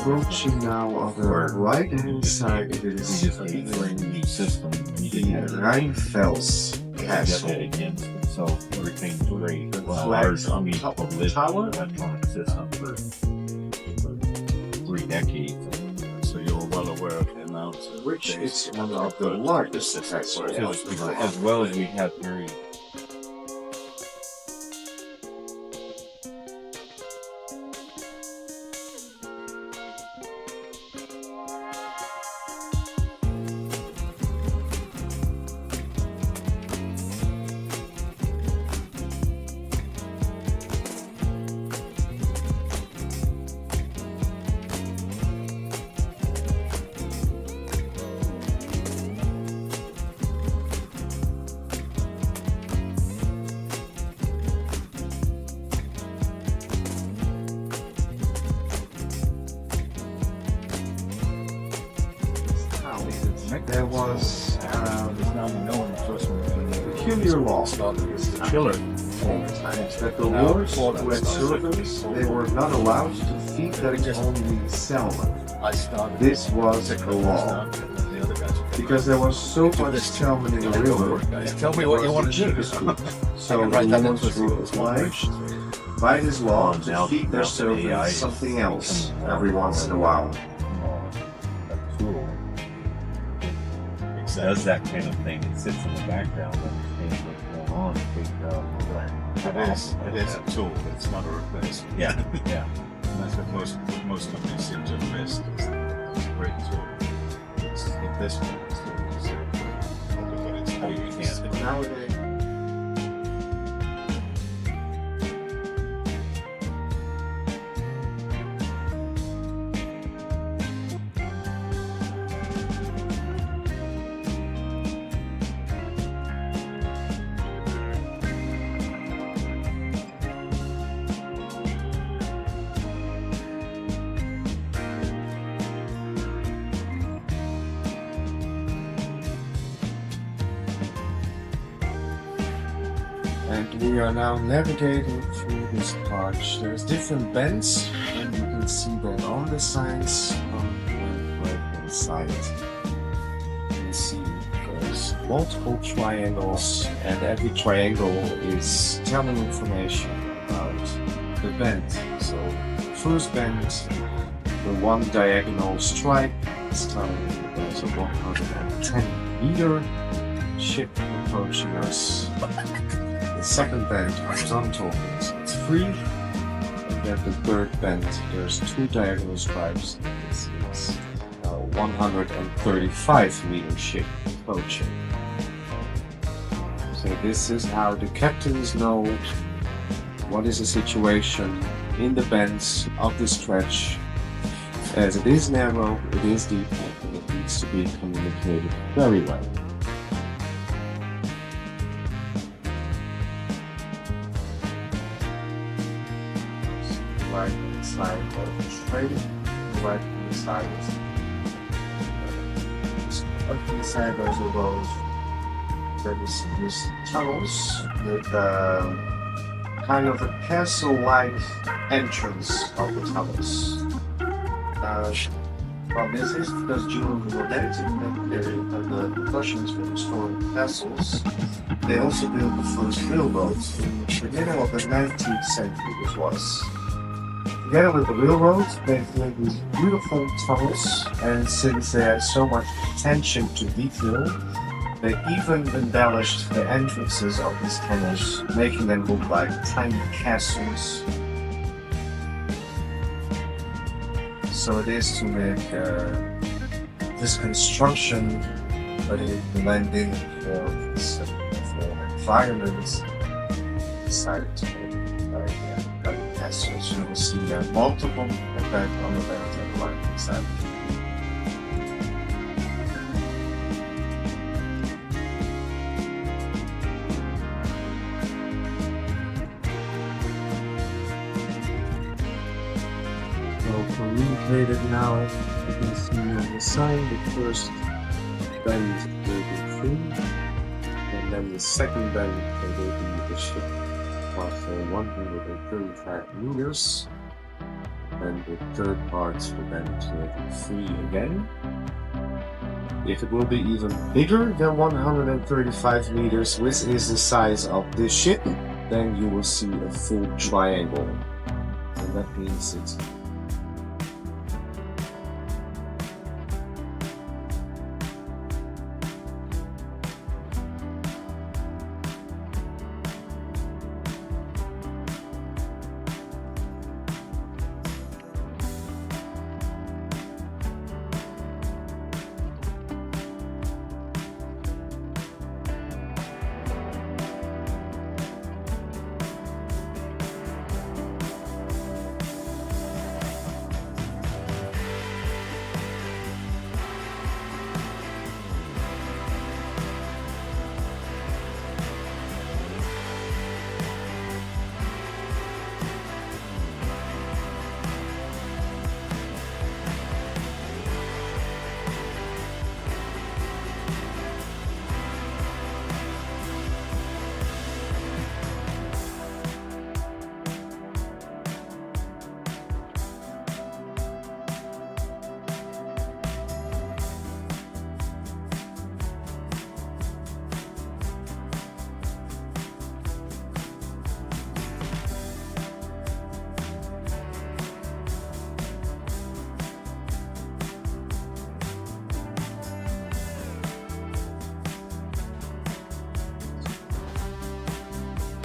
approaching now on the right hand side, it is the Rheinfels Castle. So everything's great. The flags on top of the tower. Electronic system for 3 decades. So you're well aware of the amounts of Which is one of the largest castles. as well as we have very There was now we know in the first one. peculiar law against the children. That the lords who had servants, they were not allowed to feed them only salmon. This was the law. Because there was so much salmon in the river, Tell me what you want to do. so the lords were obliged by this law to feed their servants something else every once in a while. Does that kind of thing. It sits in the background and understands what's going on. It is a tool, it's not a replacement. Yeah, yeah. And that's what most companies seem to miss. It's a great tool. It's in this one, it's but it's how you use it. Nowadays, and we are now navigating through this arch. There's different bends, and you can see that on the signs on the right-hand side. You can see there's multiple triangles, and every triangle is telling information about the bend. So, first bend, the one diagonal stripe is telling you there's a 110-meter ship approaching us. The second bend horizontal means it's free, and then the third bend there's 2 diagonal stripes. This is a 135-meter ship approaching. So this is how the captains know what is the situation in the bends of the stretch. As it is narrow, it is deep, and it needs to be communicated very well. Right hand side of the straight, right hand side is up the side of the road. There is these tunnels with kind of a castle-like entrance of the tunnels. Well, this is because during the Ornate period and the Prussians were restoring castles, they also built the first railroads in the beginning of the 19th century. This was. Together with the railroad, they built these beautiful tunnels, and since they had so much attention to detail, they even embellished the entrances of these tunnels, making them look like tiny castles. So it is to make this construction, but it blending for environment, decided to make castles. You will see multiple and then on the left and right hand side. So communicated now, you can see on the sign the first bend will be free, and then the second bend will be the ship of 135 meters. and the third part for then 23 again. If it will be even bigger than 135 meters, which is the size of this ship, then you will see a full triangle. And that means it's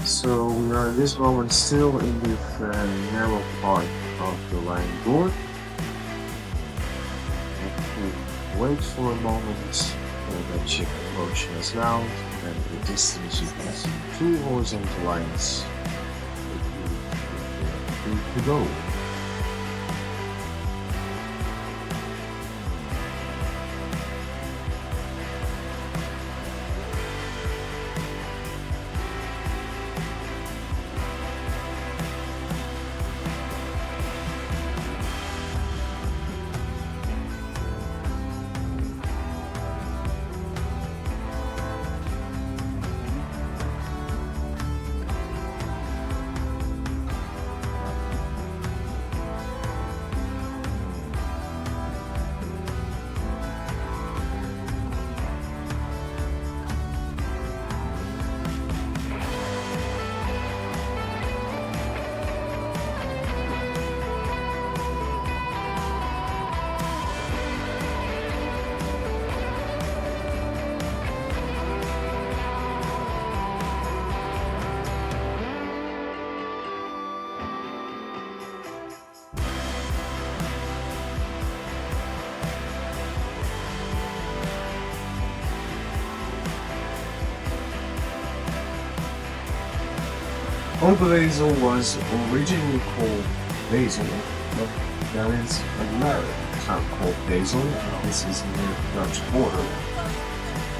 so we are at this moment still in this narrow part of the Rhine Gorge. And wait for a moment for that ship approaching us now, and in the distance you can see two horizontal lines. To go. Oberwesel was originally called Basel, but there is another town called Basel, this is near the Dutch border,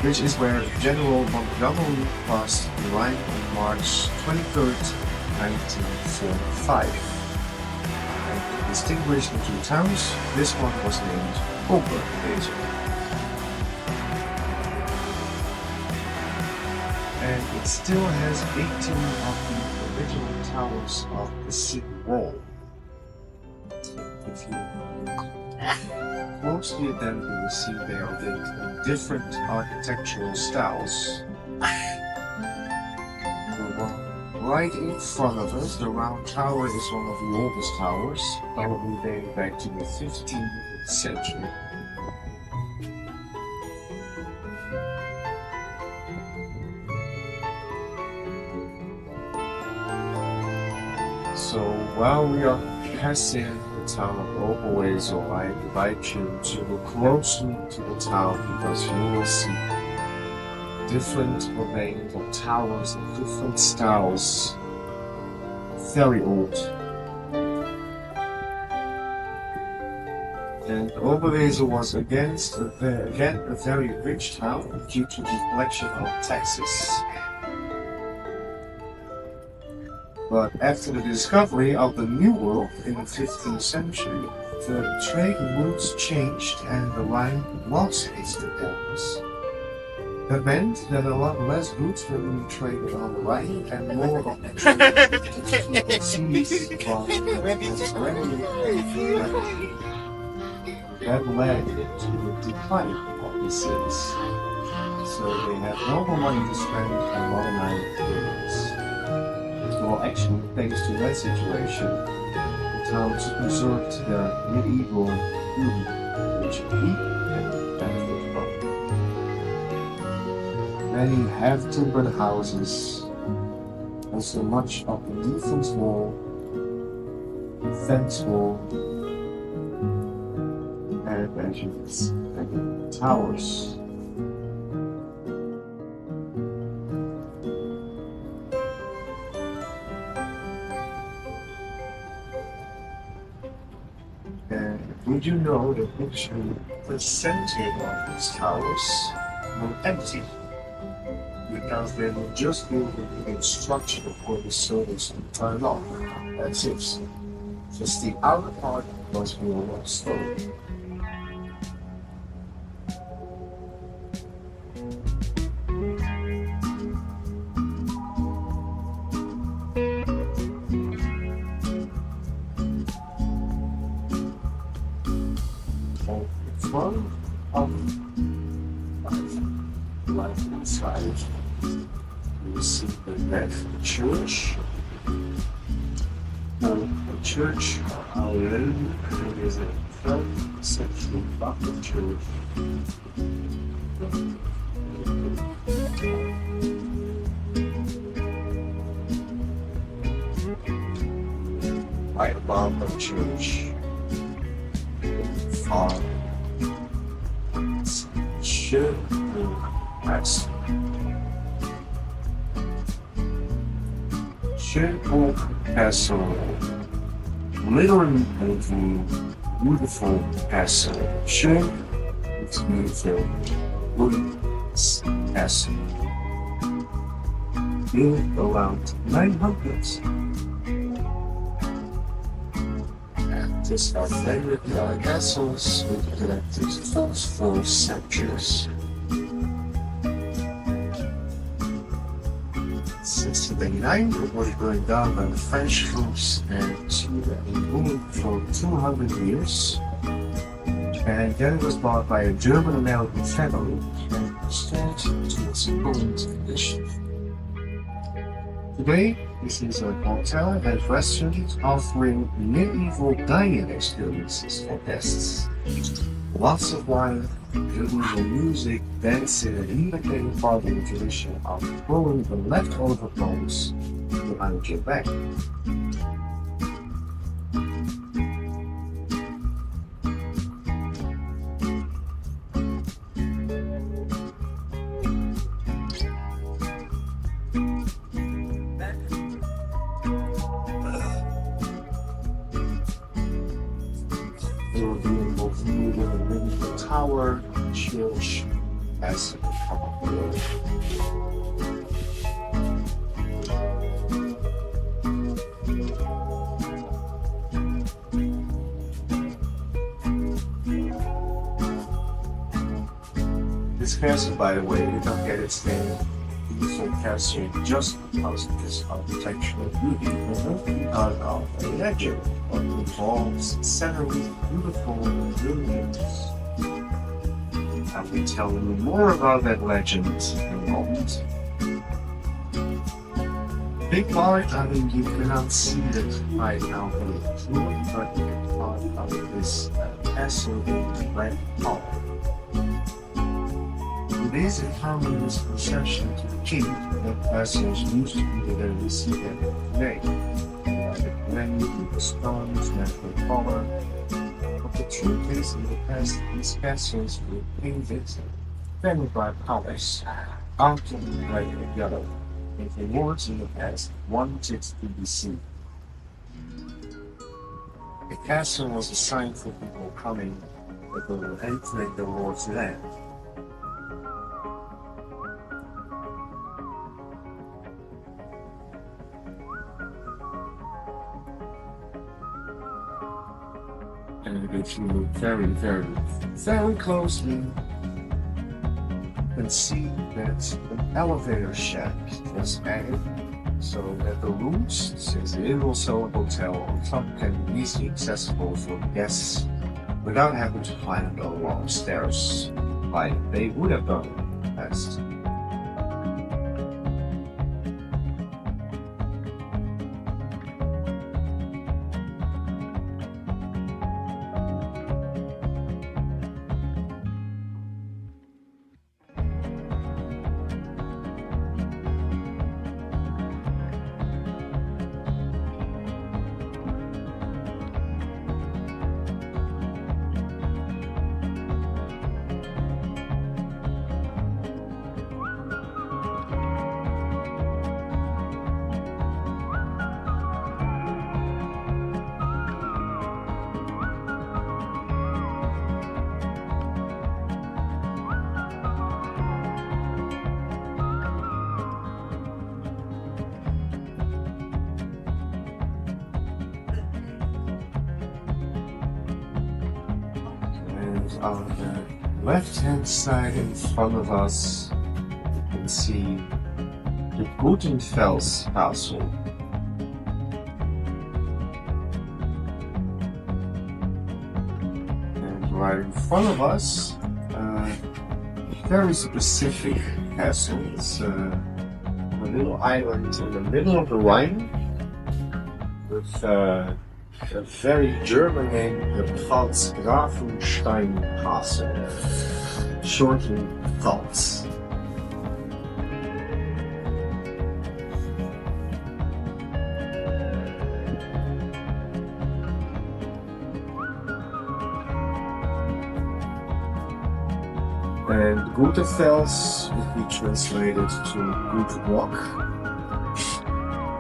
which is where General Montgomery crossed the Rhine on March 23rd, 1945. And to distinguish the two towns, this one was named Oberwesel. And it still has 18 of the original towers of the city wall. If you look closely at them, you will see they are built in different architectural styles. The one right in front of us, the round tower, is one of the oldest towers, probably dating back to the 15th century. So while we are passing the town of Oberwesel, I invite you to look closely to the town because you will see different ornamental towers of different styles, very old. And Oberwesel was again a very rich town due to the collection of taxes. But after the discovery of the New World in the 15th century, the trade routes changed and the Rhine lost its independence. That meant that a lot less goods were being traded on the Rhine and more of the trade seas from that led to the decline of the cities. So they had no more money to spend on modernized buildings. Well, actually, thanks to that situation, the towns preserved their medieval beauty, which we benefit from. Many half-timbered houses, also much of the defense wall, fence wall, and engines and towers. And would you know that actually the center of these towers were empty? Because they were just building a structure for the servants to turn on. That's it. Just the outer part was built of stone. Front of life inside, you see the red church. Now, the church of Our Lady is a 12th century Baroque church. Right above the church, far Hugo Castle, literally a beautiful castle. It's beautiful, Gutenfels Castle, built around 900. And these are favorite castles with collected for centuries. 1689, it was burned down by the French troops and ruled for 200 years. And then it was bought by a German-American family and restored to its current condition. Today, this is a hotel and restaurant offering medieval dining experiences for guests. Lots of wine, beautiful music, dancing, and indicating part of the tradition of throwing the leftover bones behind your back. The tower, church, as a building. This castle, by the way, did not get its name. It's a castle just because of this architectural beauty, but because of a legend that involves several beautiful buildings. I will tell you more about that legend in a moment. Big part, I mean, you cannot see it right now, but it's really but big part of this castle in Red Hall. It is a harmonious procession to the king that castles used to be where we see them today. The granite with the stones and the color. But the truth is, in the past, these castles were painted very bright colors, often red and yellow. If the lords in the past wanted to be seen. The castle was a sign for people coming that they were entering the lord's land. And if you look very, very, very closely, you can can see that an elevator shaft was added so that the rooms, since it is also a hotel, on top can be easily accessible for guests without having to climb a long stairs like they would have done in the past. On the left-hand side in front of us, you can see the Gutenfels Castle. And right in front of us, a very specific castle. It's a little island in the middle of the Rhine with a very German name, the Pfalzgrafenstein Castle, shortly Pfalz. And Gutenfels would be translated to Good Rock,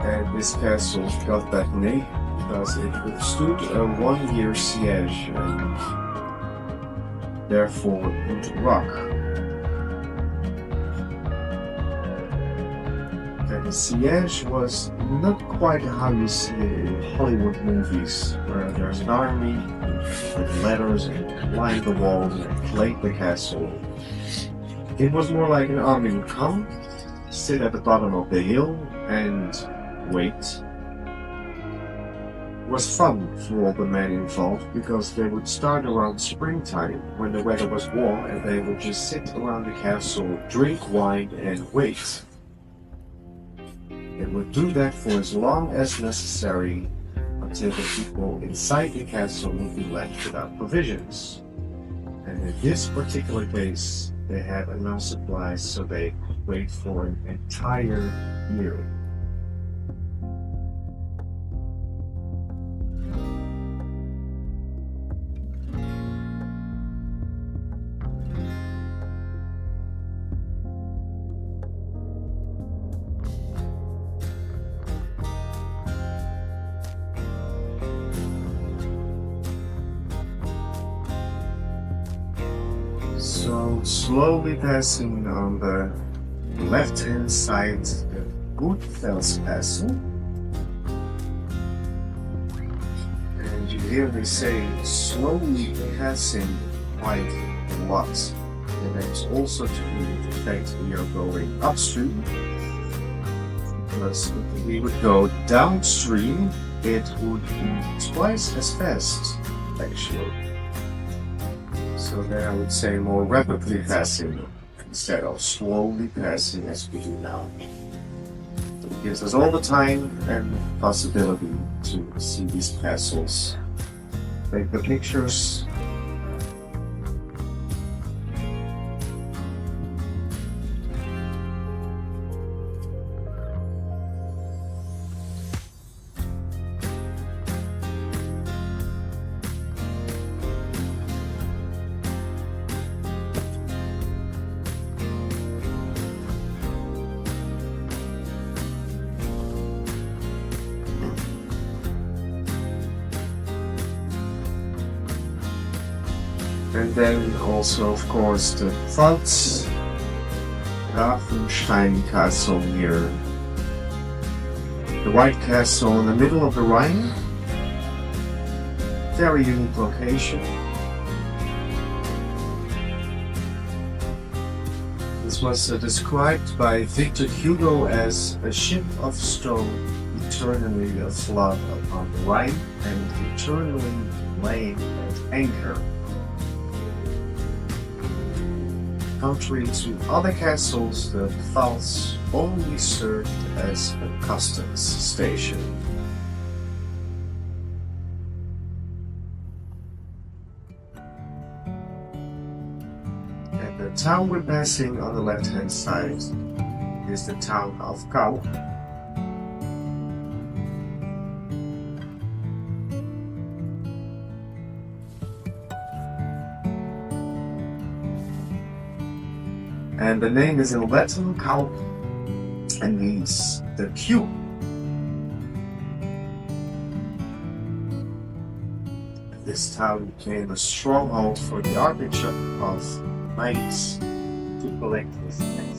and this castle got that name because it withstood a 1-year siege and therefore Good Rock. And the siege was not quite how you see it in Hollywood movies, where there's an army with ladders and climbed the walls and played the castle. It was more like an army would come, sit at the bottom of the hill and wait. It was fun for all the men involved because they would start around springtime when the weather was warm and they would just sit around the castle, drink wine and wait. They would do that for as long as necessary until the people inside the castle would be left without provisions. And in this particular case, they had enough supplies so they could wait for an entire year. So slowly passing on the left-hand side, the Gutenfels Castle, and you hear me say slowly passing quite a lot. And that's also to do with the fact we are going upstream, because if we would go downstream, it would be twice as fast, actually. So there I would say more rapidly passing instead of slowly passing as we do now. It gives us all the time and possibility to see these castles, take the pictures. And then also, of course, the Pfaltz Grafenstein Castle here. The White Castle in the middle of the Rhine. Very unique location. This Pfalz was described by Victor Hugo as a ship of stone eternally afloat upon the Rhine and eternally laying at anchor. Contrary to other castles, the Pfalz only served as a customs station. And the town we're passing on the left-hand side is the town of Gau. And the name is in Latin Gau and means the cube. This town became a stronghold for the Archbishop of Mainz to collect his taxes.